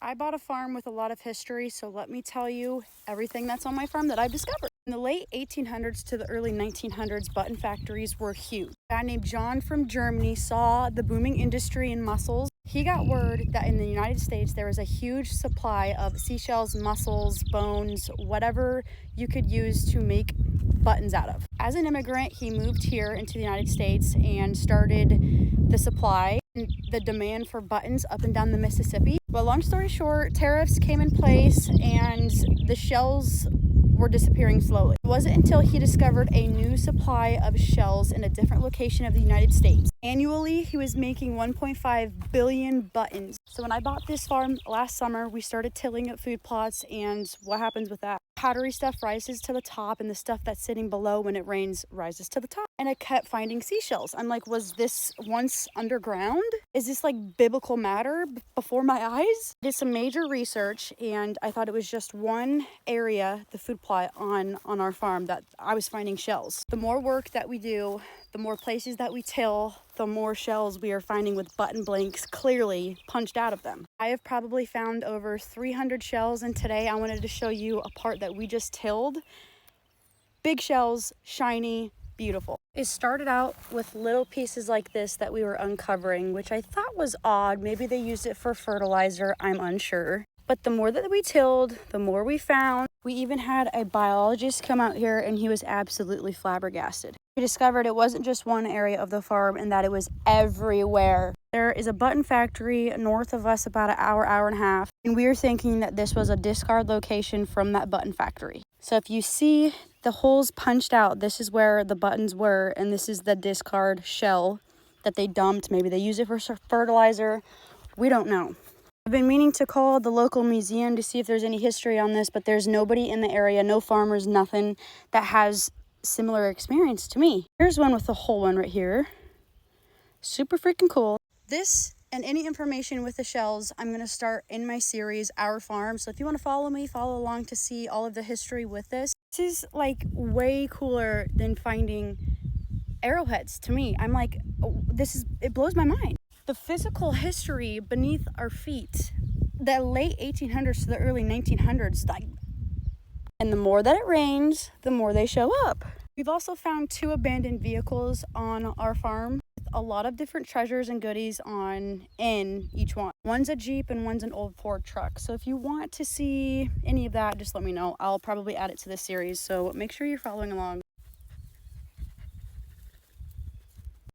I bought a farm with a lot of history, so let me tell you everything that's on my farm that I've discovered. In the late 1800s to the early 1900s, button factories were huge. A guy named John from Germany saw the booming industry in mussels. He got word that in the United States there was a huge supply of seashells, mussels, bones, whatever you could use to make buttons out of. As an immigrant, he moved here into the United States and started the supply and the demand for buttons up and down the Mississippi. But long story short, tariffs came in place and the shells were disappearing slowly. It wasn't until he discovered a new supply of shells in a different location of the United States. Annually, he was making 1.5 billion buttons. So when I bought this farm last summer, we started tilling up food plots, and what happens with that? Powdery stuff rises to the top, and the stuff that's sitting below when it rains rises to the top. And I kept finding seashells. I'm like, was this once underground? Is this like biblical matter before my eyes? I did some major research, and I thought it was just one area, the food plot on our farm, that I was finding shells. The more work that we do, the more places that we till, the more shells we are finding with button blanks clearly punched out of them. I have probably found over 300 shells, and today I wanted to show you a part that we just tilled. Big shells, shiny, beautiful. It started out with little pieces like this that we were uncovering, which I thought was odd. Maybe they used it for fertilizer, I'm unsure. But the more that we tilled, the more we found. We even had a biologist come out here, and he was absolutely flabbergasted. We discovered it wasn't just one area of the farm and that it was everywhere. There is a button factory north of us about an hour and a half, and we were thinking that this was a discard location from that button factory. So if you see the holes punched out, this is where the buttons were, and this is the discard shell that they dumped. Maybe they use it for fertilizer. We don't know. I've been meaning to call the local museum to see if there's any history on this, but there's nobody in the area, no farmers, nothing that has similar experience to me. Here's one with a whole one right here. Super freaking cool. This and any information with the shells, I'm going to start in my series, Our Farm. So if you want to follow me, follow along to see all of the history with this. This is like way cooler than finding arrowheads to me. I'm like, oh, it blows my mind. The physical history beneath our feet, the late 1800s to the early 1900s, and the more that it rains, the more they show up. We've also found 2 abandoned vehicles on our farm with a lot of different treasures and goodies in each one. One's a Jeep and one's an old Ford truck. So if you want to see any of that, just let me know. I'll probably add it to this series, so make sure you're following along.